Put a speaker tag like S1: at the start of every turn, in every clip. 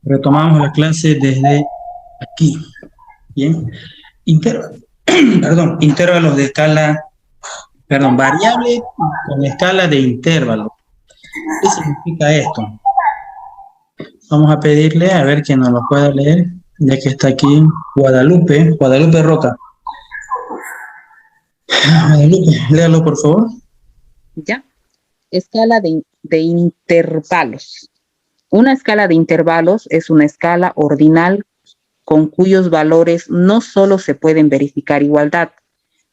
S1: Retomamos la clase desde aquí. Bien. Intervalos de escala, variable con escala de intervalo. ¿Qué significa esto? Vamos a pedirle a ver que nos lo pueda leer, ya que está aquí Guadalupe Roca. Guadalupe, léalo por favor.
S2: Ya. Escala de intervalos. Una escala de intervalos es una escala ordinal con cuyos valores no solo se pueden verificar igualdad,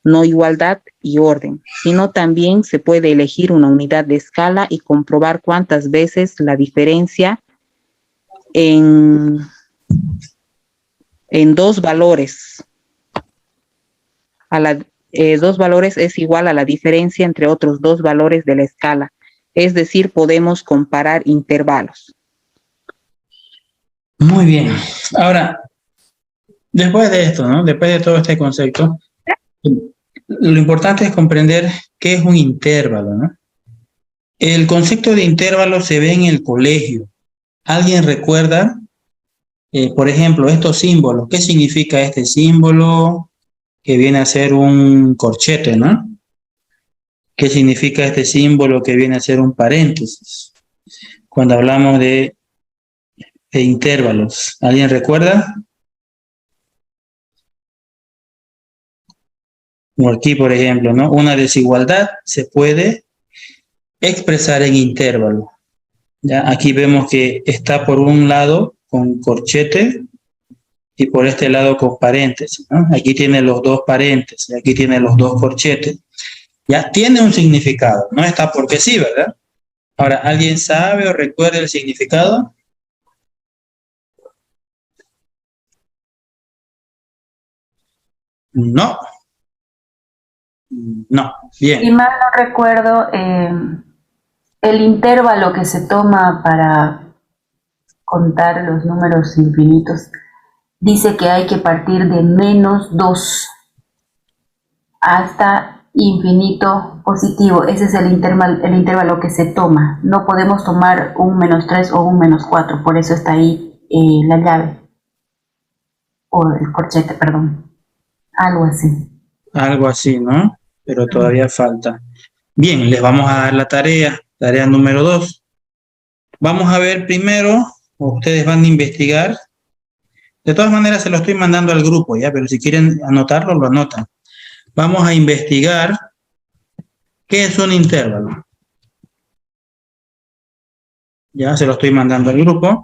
S2: no igualdad y orden, sino también se puede elegir una unidad de escala y comprobar cuántas veces la diferencia en dos valores dos valores es igual a la diferencia entre otros dos valores de la escala. Es decir, podemos comparar intervalos.
S1: Muy bien. Ahora, después de esto, ¿no? Después de todo este concepto, lo importante es comprender qué es un intervalo, ¿no? El concepto de intervalo se ve en el colegio. ¿Alguien recuerda, por ejemplo, estos símbolos? ¿Qué significa este símbolo que viene a ser un corchete, ¿no? ¿Qué significa este símbolo que viene a ser un paréntesis? Cuando hablamos de intervalos. ¿Alguien recuerda? Como aquí, por ejemplo, ¿no? Una desigualdad se puede expresar en intervalo. ¿Ya? Aquí vemos que está por un lado con corchete y por este lado con paréntesis, ¿no? Aquí tiene los dos paréntesis, aquí tiene los dos corchetes. Ya tiene un significado, no está porque sí, ¿verdad? Ahora, ¿alguien sabe o recuerda el significado? No. No, bien.
S3: Si mal no recuerdo, el intervalo que se toma para contar los números infinitos dice que hay que partir de -2 hasta infinito positivo. Ese es el intervalo que se toma. No podemos tomar un -3 o un -4, por eso está ahí la llave, o el corchete, perdón. Algo así.
S1: Algo así, ¿no? Pero todavía falta. Bien, les vamos a dar la tarea número 2. Vamos a ver primero, ustedes van a investigar. De todas maneras se lo estoy mandando al grupo, ¿ya? Pero si quieren anotarlo, lo anotan. Vamos a investigar qué es un intervalo. Ya, se lo estoy mandando al grupo.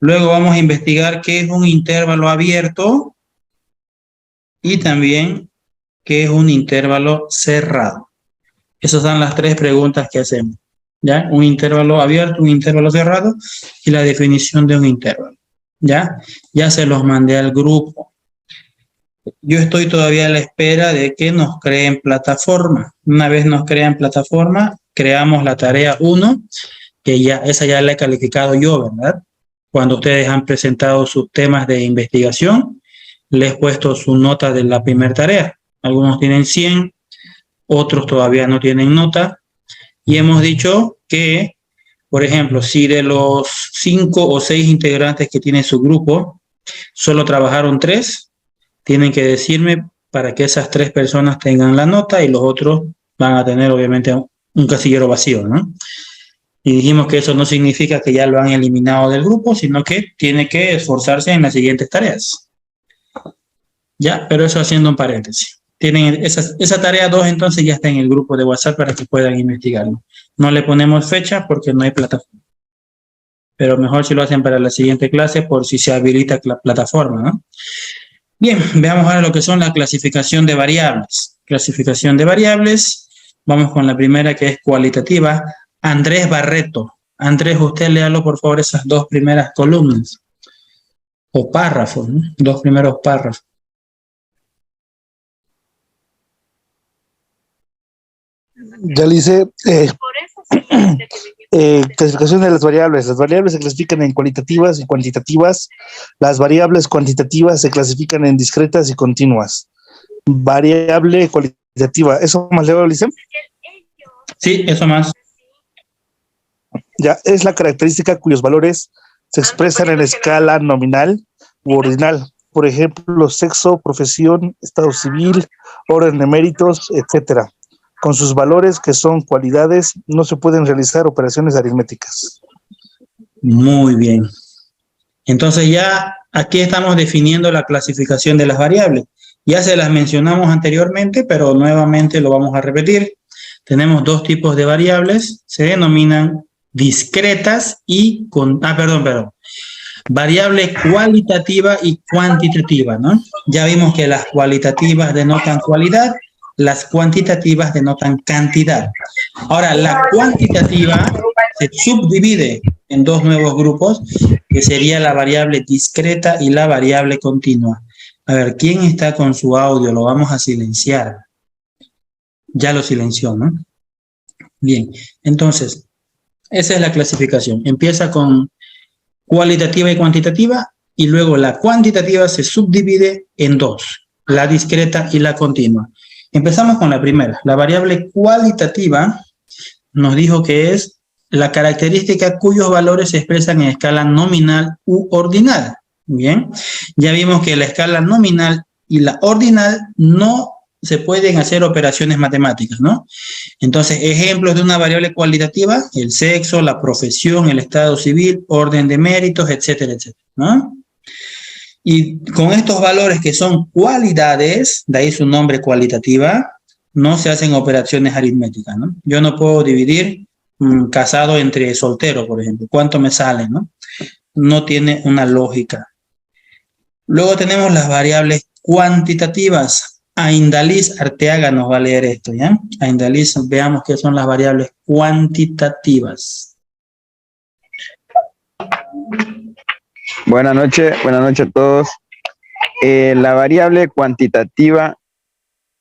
S1: Luego vamos a investigar qué es un intervalo abierto y también qué es un intervalo cerrado. Esas son las 3 preguntas que hacemos. ¿Ya? Un intervalo abierto, un intervalo cerrado y la definición de un intervalo. ¿Ya? Ya se los mandé al grupo. Yo estoy todavía a la espera de que nos creen plataforma. Una vez nos crean plataforma, creamos la tarea 1, que ya, esa ya la he calificado yo, ¿verdad? Cuando ustedes han presentado sus temas de investigación, les he puesto su nota de la primera tarea. Algunos tienen 100, otros todavía no tienen nota. Y hemos dicho que, por ejemplo, si de los 5 o 6 integrantes que tiene su grupo, solo trabajaron 3, tienen que decirme para que esas 3 personas tengan la nota y los otros van a tener, obviamente, un casillero vacío, ¿no? Y dijimos que eso no significa que ya lo han eliminado del grupo, sino que tiene que esforzarse en las siguientes tareas. Ya, pero eso haciendo un paréntesis. Tienen esa tarea 2, entonces ya está en el grupo de WhatsApp para que puedan investigarlo. No le ponemos fecha porque no hay plataforma. Pero mejor si lo hacen para la siguiente clase por si se habilita la plataforma, ¿no? Bien, veamos ahora lo que son la clasificación de variables. Clasificación de variables. Vamos con la primera, que es cualitativa. Andrés Barreto. Andrés, usted léalo por favor esas 2 primeras columnas. O párrafos, ¿no? 2 primeros párrafos.
S4: Ya le hice clasificación de las variables. Las variables se clasifican en cualitativas y cuantitativas. Las variables cuantitativas se clasifican en discretas y continuas. Variable cualitativa. ¿Eso más leo, Lice?
S1: Sí, eso más.
S4: Ya, es la característica cuyos valores se expresan en escala nominal u ordinal. Por ejemplo, sexo, profesión, estado civil, orden de méritos, etcétera. Con sus valores, que son cualidades, no se pueden realizar operaciones aritméticas.
S1: Muy bien. Entonces ya aquí estamos definiendo la clasificación de las variables. Ya se las mencionamos anteriormente, pero nuevamente lo vamos a repetir. Tenemos dos tipos de variables, se denominan discretas y variable cualitativa y cuantitativa, ¿no? Ya vimos que las cualitativas denotan cualidad, las cuantitativas denotan cantidad. Ahora, la cuantitativa se subdivide en dos nuevos grupos, que sería la variable discreta y la variable continua. A ver, ¿quién está con su audio? Lo vamos a silenciar. Ya lo silenció, ¿no? Bien, entonces, esa es la clasificación. Empieza con cualitativa y cuantitativa, y luego la cuantitativa se subdivide en dos, la discreta y la continua. Empezamos con la primera. La variable cualitativa nos dijo que es la característica cuyos valores se expresan en escala nominal u ordinal. Bien, ya vimos que la escala nominal y la ordinal no se pueden hacer operaciones matemáticas, ¿no? Entonces, ejemplos de una variable cualitativa: el sexo, la profesión, el estado civil, orden de méritos, etcétera, etcétera, ¿no? Y con estos valores que son cualidades, de ahí su nombre cualitativa, no se hacen operaciones aritméticas, ¿no? Yo no puedo dividir casado entre soltero, por ejemplo. ¿Cuánto me sale, no? No tiene una lógica. Luego tenemos las variables cuantitativas. Aindaliz Arteaga nos va a leer esto, ¿ya? Aindaliz, veamos qué son las variables cuantitativas.
S5: Buenas noches a todos. La variable cuantitativa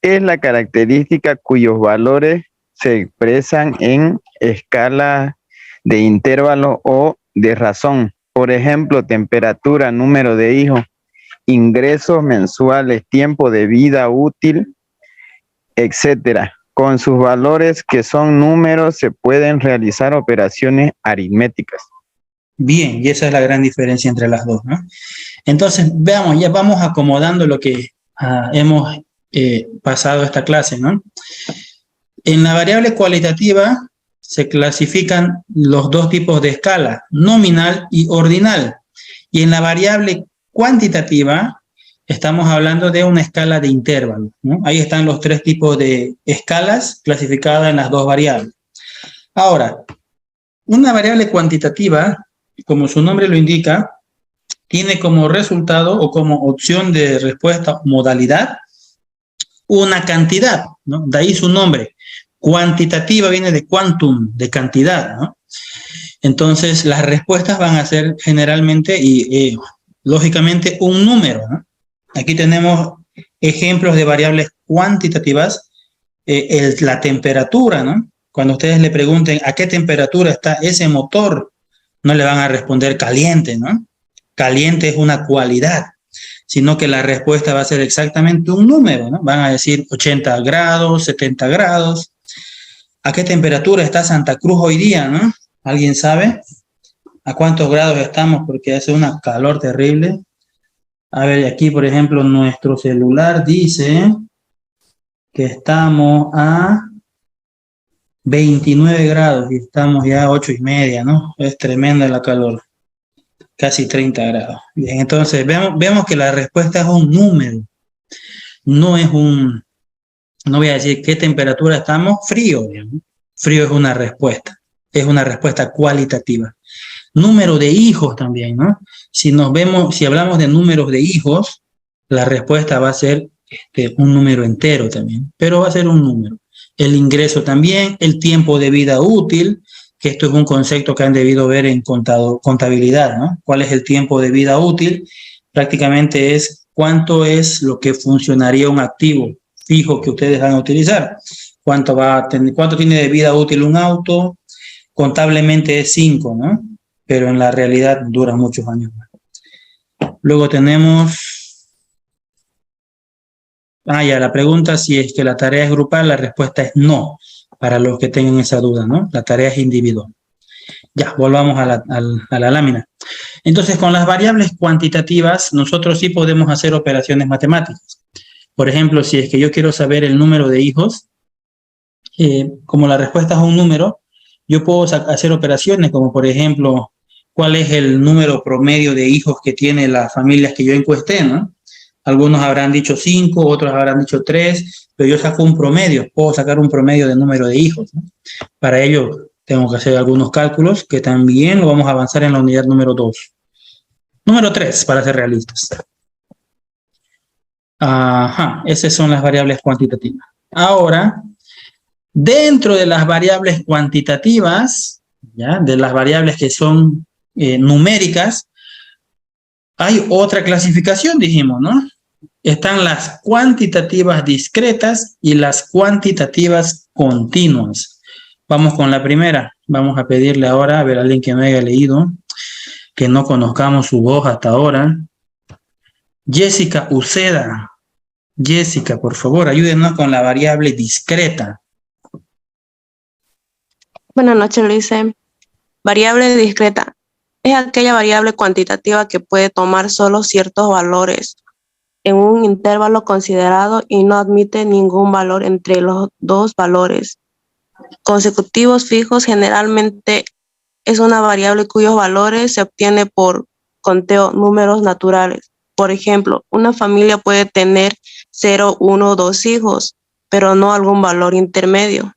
S5: es la característica cuyos valores se expresan en escala de intervalo o de razón. Por ejemplo, temperatura, número de hijos, ingresos mensuales, tiempo de vida útil, etcétera. Con sus valores, que son números, se pueden realizar operaciones aritméticas.
S1: Bien, y esa es la gran diferencia entre las dos, ¿no? Entonces, veamos, ya vamos acomodando lo que hemos pasado esta clase, ¿no? En la variable cualitativa se clasifican los dos tipos de escala, nominal y ordinal. Y en la variable cuantitativa estamos hablando de una escala de intervalo, ¿no? Ahí están los tres tipos de escalas clasificadas en las dos variables. Ahora, una variable cuantitativa, como su nombre lo indica, tiene como resultado o como opción de respuesta, modalidad, una cantidad, ¿no? De ahí su nombre. Cuantitativa viene de quantum, de cantidad, ¿no? Entonces, las respuestas van a ser generalmente y lógicamente un número, ¿no? Aquí tenemos ejemplos de variables cuantitativas, la temperatura, ¿no? Cuando ustedes le pregunten a qué temperatura está ese motor, no le van a responder caliente, ¿no? Caliente es una cualidad, sino que la respuesta va a ser exactamente un número, ¿no? Van a decir 80 grados, 70 grados. ¿A qué temperatura está Santa Cruz hoy día, no? ¿Alguien sabe? ¿A cuántos grados estamos? Porque hace una calor terrible. A ver, aquí, por ejemplo, nuestro celular dice que estamos a 29 grados y estamos ya a 8:30, ¿no? Es tremenda la calor. Casi 30 grados. Bien, entonces vemos que la respuesta es un número. No es no voy a decir qué temperatura estamos, frío, digamos. Frío es una respuesta cualitativa. Número de hijos también, ¿no? Si hablamos de números de hijos, la respuesta va a ser un número entero también, pero va a ser un número. El ingreso también, el tiempo de vida útil, que esto es un concepto que han debido ver en contabilidad, ¿no? ¿Cuál es el tiempo de vida útil? Prácticamente es cuánto es lo que funcionaría un activo fijo que ustedes van a utilizar. ¿Cuánto tiene de vida útil un auto? Contablemente es 5, ¿no? Pero en la realidad dura muchos años más. Luego tenemos... ya la pregunta si es que la tarea es grupal, la respuesta es no, para los que tengan esa duda, ¿no? La tarea es individual. Ya, volvamos a la lámina. Entonces, con las variables cuantitativas, nosotros sí podemos hacer operaciones matemáticas. Por ejemplo, si es que yo quiero saber el número de hijos, como la respuesta es un número, yo puedo hacer operaciones como, por ejemplo, cuál es el número promedio de hijos que tiene las familias que yo encuesté, ¿no? Algunos habrán dicho 5, otros habrán dicho 3, pero yo saco un promedio, puedo sacar un promedio de número de hijos, ¿no? Para ello tengo que hacer algunos cálculos que también lo vamos a avanzar en la unidad número 2. Número 3, para ser realistas. Ajá, esas son las variables cuantitativas. Ahora, dentro de las variables cuantitativas, ¿ya? De las variables que son numéricas, hay otra clasificación, dijimos, ¿no? Están las cuantitativas discretas y las cuantitativas continuas. Vamos con la primera. Vamos a pedirle ahora, a ver, a alguien que me haya leído, que no conozcamos su voz hasta ahora. Jessica Uceda. Jessica, por favor, ayúdenos con la variable discreta.
S6: Buenas noches, Luis. Variable discreta es aquella variable cuantitativa que puede tomar solo ciertos valores en un intervalo considerado y no admite ningún valor entre los dos valores consecutivos fijos. Generalmente es una variable cuyos valores se obtiene por conteo números naturales. Por ejemplo, una familia puede tener 0, 1, 2 hijos, pero no algún valor intermedio.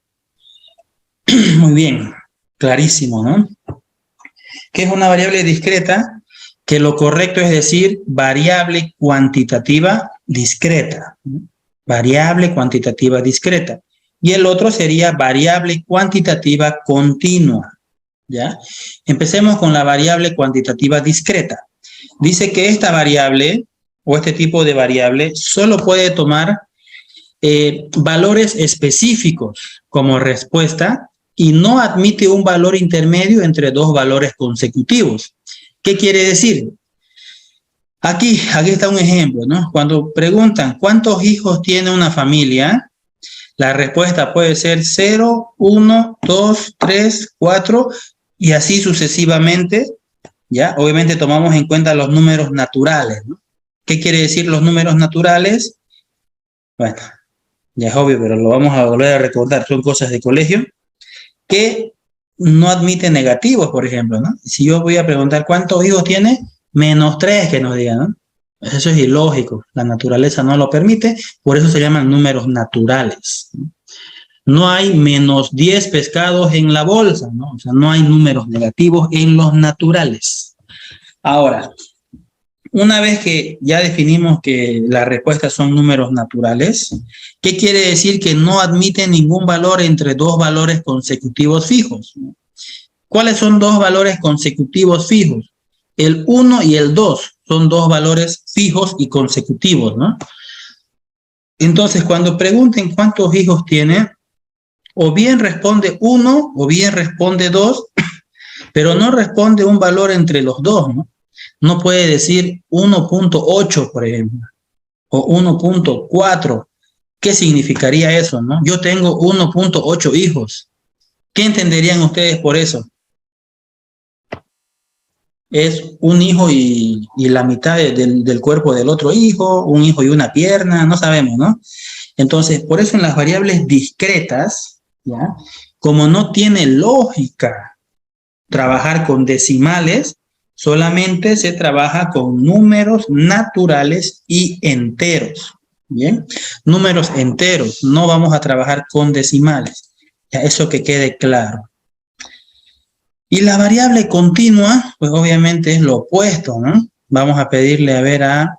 S1: Muy bien, clarísimo, ¿no? ¿Qué es una variable discreta? Que lo correcto es decir variable cuantitativa discreta. Variable cuantitativa discreta. Y el otro sería variable cuantitativa continua. ¿Ya? Empecemos con la variable cuantitativa discreta. Dice que esta variable o este tipo de variable solo puede tomar valores específicos como respuesta y no admite un valor intermedio entre dos valores consecutivos. ¿Qué quiere decir? Aquí está un ejemplo, ¿no? Cuando preguntan cuántos hijos tiene una familia, la respuesta puede ser 0, 1, 2, 3, 4 y así sucesivamente, ¿ya? Obviamente tomamos en cuenta los números naturales, ¿no? ¿Qué quiere decir los números naturales? Bueno, ya es obvio, pero lo vamos a volver a recordar, son cosas de colegio, que no admite negativos, por ejemplo, ¿no? Si yo voy a preguntar cuántos hijos tiene, -3 que nos digan, ¿no? Eso es ilógico, la naturaleza no lo permite, por eso se llaman números naturales. No hay -10 pescados en la bolsa, ¿no? O sea, no hay números negativos en los naturales. Ahora, una vez que ya definimos que las respuestas son números naturales, ¿qué quiere decir? Que no admite ningún valor entre dos valores consecutivos fijos. ¿Cuáles son dos valores consecutivos fijos? El 1 y el 2 son dos valores fijos y consecutivos, ¿no? Entonces, cuando pregunten cuántos hijos tiene, o bien responde 1 o bien responde 2, pero no responde un valor entre los dos, ¿no? No puede decir 1.8, por ejemplo, o 1.4. ¿Qué significaría eso, no? Yo tengo 1.8 hijos. ¿Qué entenderían ustedes por eso? Es un hijo y la mitad del cuerpo del otro hijo, un hijo y una pierna, no sabemos, ¿no? Entonces, por eso en las variables discretas, ¿ya? Como no tiene lógica trabajar con decimales, solamente se trabaja con números naturales y enteros. Bien, números enteros, no vamos a trabajar con decimales. Ya, eso que quede claro. Y la variable continua, pues obviamente es lo opuesto, ¿no? Vamos a pedirle a ver a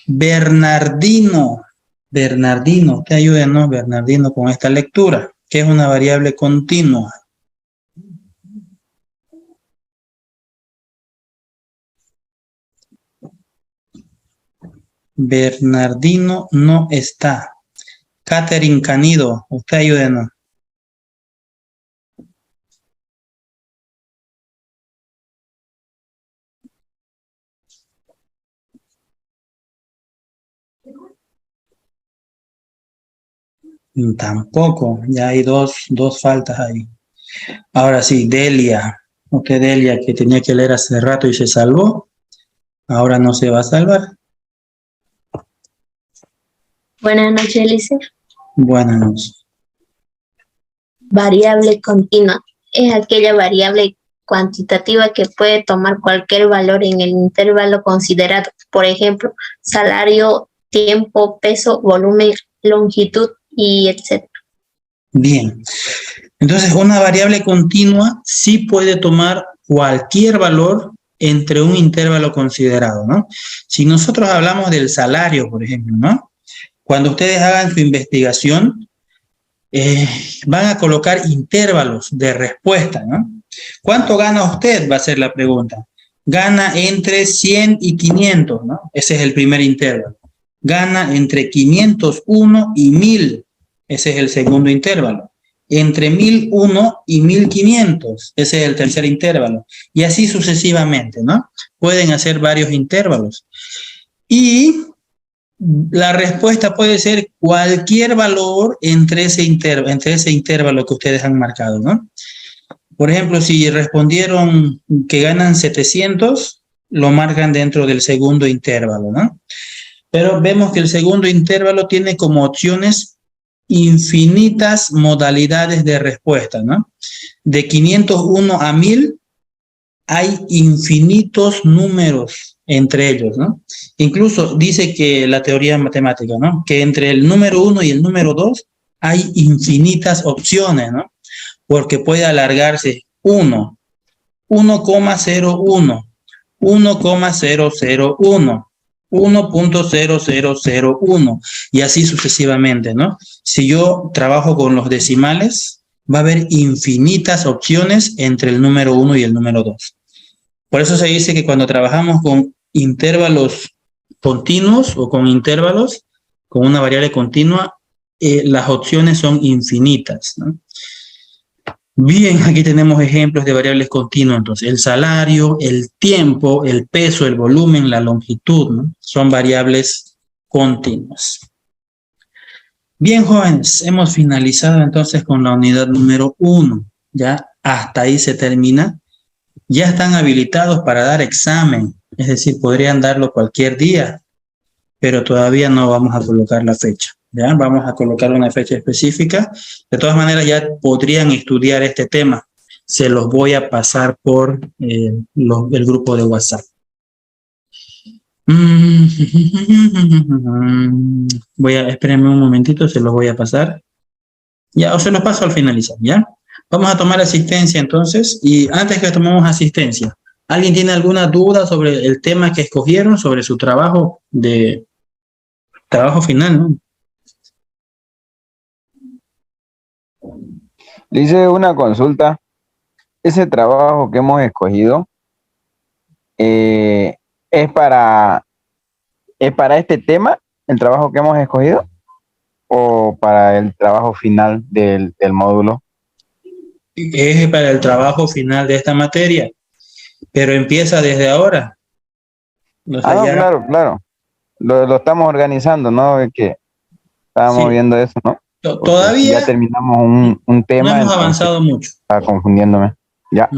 S1: Bernardino. Bernardino, que ayúdenos, Bernardino, con esta lectura, que es una variable continua. Bernardino no está. Catherine Canido, usted ayúdenos. Tampoco, ya hay dos faltas ahí. Ahora sí, Delia. Ok, Delia, que tenía que leer hace rato y se salvó. Ahora no se va a salvar.
S7: Buenas noches, Elise.
S1: Buenas noches.
S7: Variable continua es aquella variable cuantitativa que puede tomar cualquier valor en el intervalo considerado. Por ejemplo, salario, tiempo, peso, volumen, longitud y etc.
S1: Bien. Entonces, una variable continua sí puede tomar cualquier valor entre un intervalo considerado, ¿no? Si nosotros hablamos del salario, por ejemplo, ¿no? Cuando ustedes hagan su investigación, van a colocar intervalos de respuesta, ¿no? ¿Cuánto gana usted? Va a ser la pregunta. Gana entre 100 y 500, ¿no? Ese es el primer intervalo. Gana entre 501 y 1000. Ese es el segundo intervalo. Entre 1001 y 1500. Ese es el tercer intervalo. Y así sucesivamente, ¿no? Pueden hacer varios intervalos. Y la respuesta puede ser cualquier valor entre ese intervalo que ustedes han marcado, ¿no? Por ejemplo, si respondieron que ganan 700, lo marcan dentro del segundo intervalo, ¿no? Pero vemos que el segundo intervalo tiene como opciones infinitas modalidades de respuesta, ¿no? De 501 a 1000 hay infinitos números entre ellos, ¿no? Incluso dice que la teoría matemática, ¿no? Que entre el número 1 y el número 2 hay infinitas opciones, ¿no? Porque puede alargarse 1, 1,01, 1,001, 1.0001 y así sucesivamente, ¿no? Si yo trabajo con los decimales, va a haber infinitas opciones entre el número 1 y el número 2. Por eso se dice que cuando trabajamos con intervalos continuos o con intervalos, con una variable continua, las opciones son infinitas, ¿no? Bien, aquí tenemos ejemplos de variables continuas. Entonces, el salario, el tiempo, el peso, el volumen, la longitud, ¿no? Son variables continuas. Bien, jóvenes, hemos finalizado entonces con la unidad número 1. Ya hasta ahí se termina. Ya están habilitados para dar examen. Es decir, podrían darlo cualquier día, pero todavía no vamos a colocar la fecha. ¿Ya? Vamos a colocar una fecha específica. De todas maneras, ya podrían estudiar este tema. Se los voy a pasar por el grupo de WhatsApp. Espérenme un momentito, se los voy a pasar. Ya, o se los paso al finalizar, ¿ya? Vamos a tomar asistencia entonces. Y antes que tomemos asistencia, ¿alguien tiene alguna duda sobre el tema que escogieron, sobre su trabajo final, ¿no?
S5: Le hice una consulta. Ese trabajo que hemos escogido es para este tema, el trabajo que hemos escogido, o para el trabajo final del módulo.
S1: Es para el trabajo final de esta materia, pero empieza desde ahora. O sea,
S5: no, claro. Lo estamos organizando, ¿no? Es que estábamos viendo eso, ¿no?
S1: Todavía
S5: ya terminamos un tema.
S1: No hemos avanzado mucho.
S5: Está confundiéndome. Ya.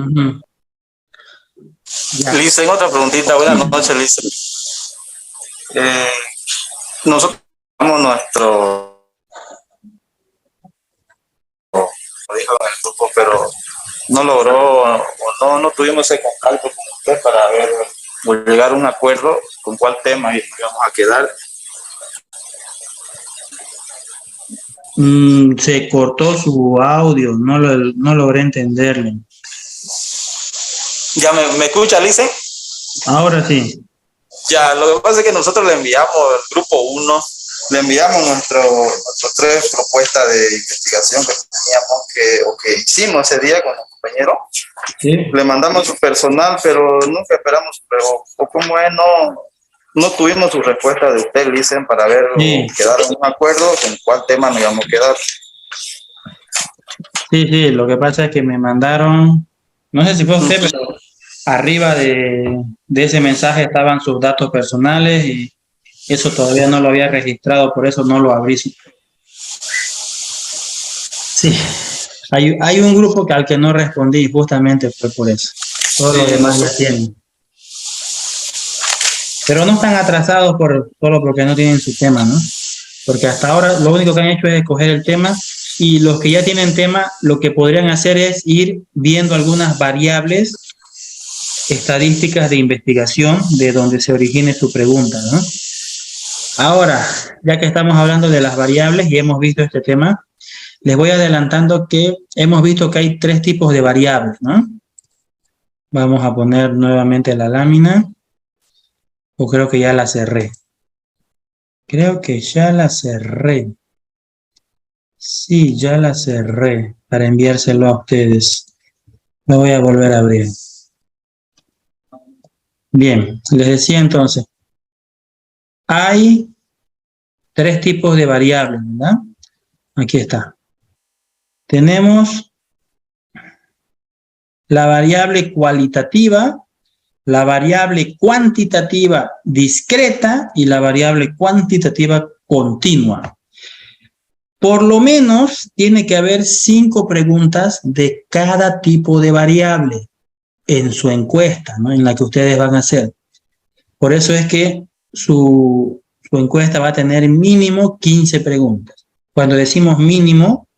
S8: Lisa, tengo otra preguntita. Buenas noches, Lisa. Nosotros tenemos nuestro, lo dijo en el grupo, pero no logró o no tuvimos ese contacto con usted para ver o llegar a un acuerdo con cuál tema íbamos a quedar.
S1: Se cortó su audio, no logré entenderle.
S8: ¿Ya me escucha, Lice?
S1: Ahora sí.
S8: Ya, lo que pasa es que nosotros le enviamos al grupo 1, le enviamos nuestras 3 propuestas de investigación que teníamos que hicimos ese día con el compañero.
S1: Sí.
S8: Le mandamos su personal, pero nunca esperamos, pero como es, no tuvimos su respuesta de usted, Licen, para ver quedar en un acuerdo con cuál tema nos íbamos a quedar.
S1: Sí, lo que pasa es que me mandaron, no sé si fue usted, pero arriba de ese mensaje estaban sus datos personales y eso todavía no lo había registrado, por eso no lo abrí. Sí, hay un grupo al que no respondí, justamente fue por eso. Todos
S8: Sí,
S1: los demás ya tienen. Pero no están atrasados solo porque no tienen su tema, ¿no? Porque hasta ahora lo único que han hecho es escoger el tema, y los que ya tienen tema, lo que podrían hacer es ir viendo algunas variables estadísticas de investigación de donde se origine su pregunta, ¿no? Ahora, ya que estamos hablando de las variables y hemos visto este tema, les voy adelantando que hemos visto que hay 3 tipos de variables, ¿no? Vamos a poner nuevamente la lámina, o creo que ya la cerré. Creo que ya la cerré. Sí, ya la cerré para enviárselo a ustedes. La voy a volver a abrir. Bien, les decía entonces, hay 3 tipos de variables, ¿verdad? Aquí está. Tenemos la variable cualitativa, la variable cuantitativa discreta y la variable cuantitativa continua. Por lo menos tiene que haber 5 preguntas de cada tipo de variable en su encuesta, ¿no? En la que ustedes van a hacer. Por eso es que su encuesta va a tener mínimo 15 preguntas. Cuando decimos mínimo,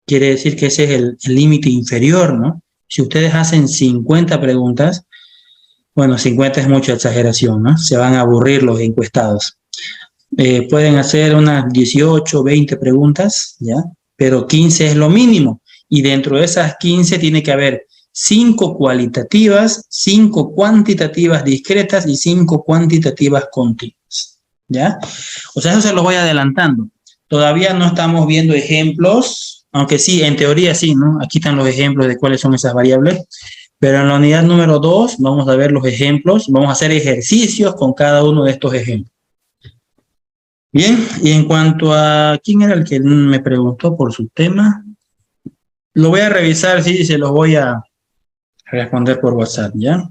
S1: quiere decir que ese es el límite inferior, ¿no? Si ustedes hacen 50 preguntas, bueno, 50 es mucha exageración, ¿no? Se van a aburrir los encuestados. Pueden hacer unas 18, 20 preguntas, ¿ya? Pero 15 es lo mínimo. Y dentro de esas 15 tiene que haber 5 cualitativas, 5 cuantitativas discretas y 5 cuantitativas continuas, ¿ya? O sea, eso se lo voy adelantando. Todavía no estamos viendo ejemplos, aunque sí, en teoría sí, ¿no? Aquí están los ejemplos de cuáles son esas variables. Pero en la unidad número 2 vamos a ver los ejemplos, vamos a hacer ejercicios con cada uno de estos ejemplos. Bien, y en cuanto a quién era el que me preguntó por su tema, lo voy a revisar, sí, se los voy a responder por WhatsApp, ¿ya?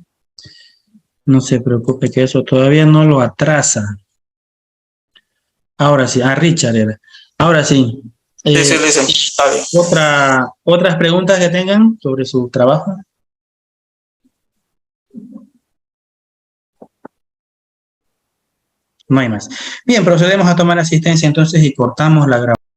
S1: No se preocupe que eso todavía no lo atrasa. Ahora sí, Richard era. Ahora sí.
S8: Sí, está bien.
S1: ¿Otras preguntas que tengan sobre su trabajo? No hay más. Bien, procedemos a tomar asistencia entonces y cortamos la grabación.